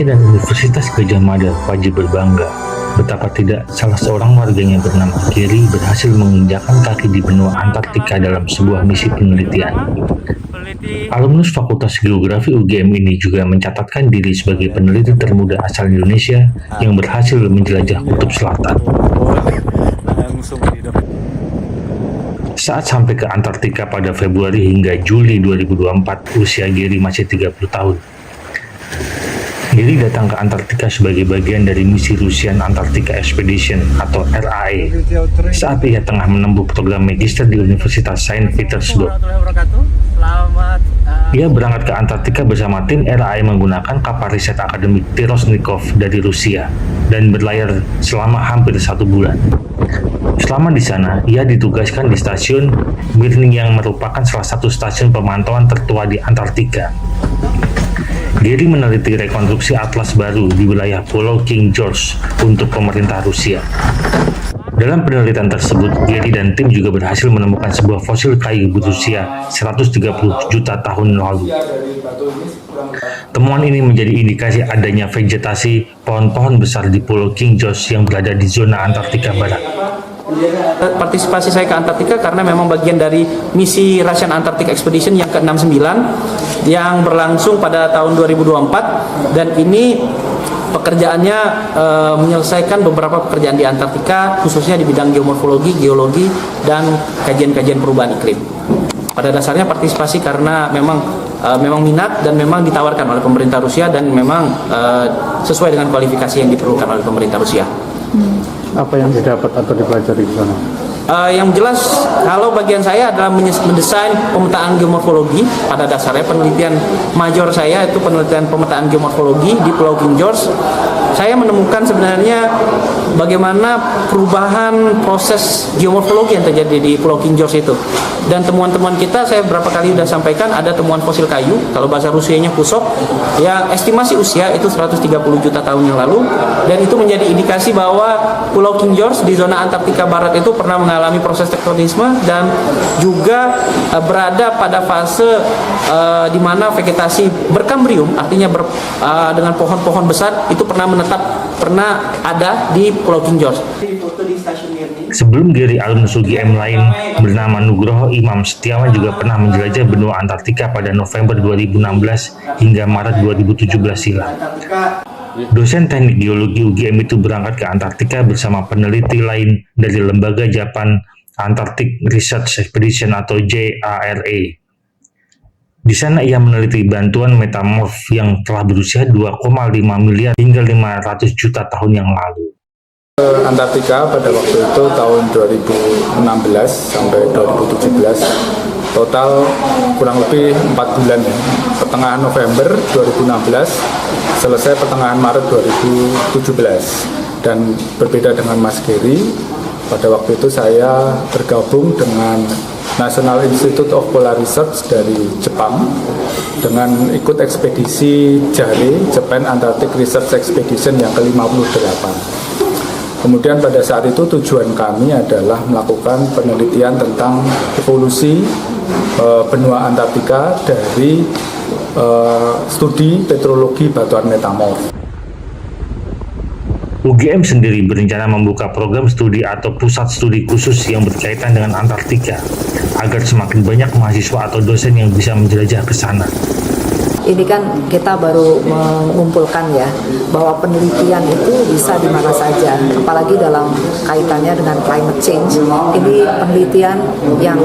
dan Universitas Gadjah Mada wajib berbangga betapa tidak salah seorang warganya bernama Gary berhasil menginjakkan kaki di benua Antartika dalam sebuah misi penelitian. Alumnus Fakultas Geografi UGM ini juga mencatatkan diri sebagai peneliti termuda asal Indonesia yang berhasil menjelajah Kutub Selatan. Saat sampai ke Antartika pada Februari hingga Juli 2024, usia Gary masih 30 tahun. Gary datang ke Antartika sebagai bagian dari misi Russian Antarctica Expedition atau RAE saat ia tengah menempuh program magister di Universitas Saint Petersburg. Ia berangkat ke Antartika bersama tim RAE menggunakan kapal riset akademik Terosnikov dari Rusia dan berlayar selama hampir 1 bulan. Selama di sana, ia ditugaskan di stasiun Mirny yang merupakan salah satu stasiun pemantauan tertua di Antartika. Gary meneliti rekonstruksi atlas baru di wilayah Pulau King George untuk pemerintah Rusia. Dalam penelitian tersebut, Gary dan tim juga berhasil menemukan sebuah fosil kayu berusia 130 juta tahun lalu. Temuan ini menjadi indikasi adanya vegetasi pohon-pohon besar di Pulau King George yang berada di zona Antartika Barat. Partisipasi saya ke Antartika karena memang bagian dari misi Russian Antarctic Expedition yang ke-69 yang berlangsung pada tahun 2024, dan ini pekerjaannya menyelesaikan beberapa pekerjaan di Antartika khususnya di bidang geomorfologi, geologi, dan kajian-kajian perubahan iklim. Pada dasarnya partisipasi karena memang minat dan memang ditawarkan oleh pemerintah Rusia dan memang sesuai dengan kualifikasi yang diperlukan oleh pemerintah Rusia. Apa yang didapat atau dipelajari di sana? Yang jelas, kalau bagian saya adalah mendesain pemetaan geomorfologi. Pada dasarnya penelitian major saya itu penelitian pemetaan geomorfologi di Pulau King George. Saya menemukan sebenarnya bagaimana perubahan proses geomorfologi yang terjadi di Pulau King George itu. Dan temuan-temuan kita, saya berapa kali sudah sampaikan, ada temuan fosil kayu, kalau bahasa Rusianya kusok, yang estimasi usia itu 130 juta tahun yang lalu, dan itu menjadi indikasi bahwa Pulau King George di zona Antartika Barat itu pernah mengalami proses tektonisme dan juga berada pada fase di mana vegetasi berkambrium, artinya dengan pohon-pohon besar itu pernah ada di Pulau King George. Sebelum Gary, alumnus UGM lain bernama Nugroho Imam Setiawan juga pernah menjelajah benua Antartika pada November 2016 hingga Maret 2017 silam. Dosen teknik geologi UGM itu berangkat ke Antartika bersama peneliti lain dari lembaga Japan Antarctic Research Expedition atau JARE. Di sana ia meneliti bantuan metamorf yang telah berusia 2,5 miliar hingga 500 juta tahun yang lalu. Antartika pada waktu itu tahun 2016 sampai 2017, total kurang lebih 4 bulan ya. Pertengahan November 2016 selesai pertengahan Maret 2017. Dan berbeda dengan Mas Gary, pada waktu itu saya bergabung dengan National Institute of Polar Research dari Jepang dengan ikut ekspedisi JARE, Japan Antarctic Research Expedition yang ke-58. Kemudian pada saat itu tujuan kami adalah melakukan penelitian tentang evolusi benua Antartika dari studi petrologi batuan metamorf. UGM sendiri berencana membuka program studi atau pusat studi khusus yang berkaitan dengan Antartika agar semakin banyak mahasiswa atau dosen yang bisa menjelajah ke sana. Ini kan kita baru mengumpulkan ya, bahwa penelitian itu bisa di mana saja, apalagi dalam kaitannya dengan climate change. Ini penelitian yang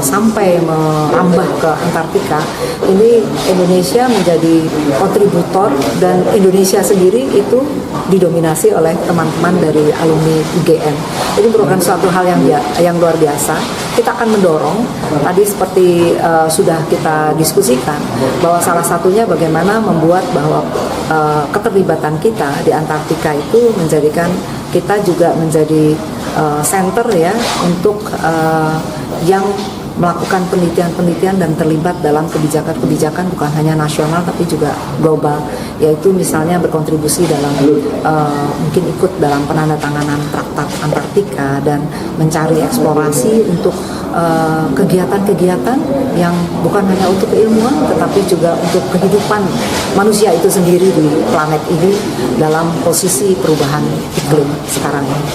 sampai merambah ke Antartika. Ini Indonesia menjadi kontributor, dan Indonesia sendiri itu didominasi oleh teman-teman dari alumni UGM. Ini merupakan suatu hal yang luar biasa. Kita akan mendorong, tadi seperti sudah kita diskusikan, bahwa salah satunya bagaimana membuat bahwa keterlibatan kita di Antartika itu menjadikan kita juga menjadi center ya untuk yang melakukan penelitian-penelitian dan terlibat dalam kebijakan-kebijakan bukan hanya nasional tapi juga global, yaitu misalnya berkontribusi dalam mungkin ikut dalam penandatanganan Traktat Antartika dan mencari eksplorasi untuk kegiatan-kegiatan yang bukan hanya untuk keilmuan tetapi juga untuk kehidupan manusia itu sendiri di planet ini dalam posisi perubahan iklim sekarang ini.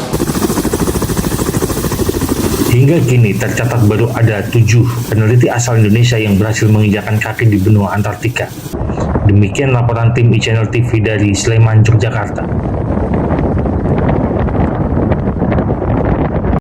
Hingga kini tercatat baru ada 7 peneliti asal Indonesia yang berhasil menginjakan kaki di benua Antartika. Demikian laporan tim e-Channel TV dari Sleman, Yogyakarta.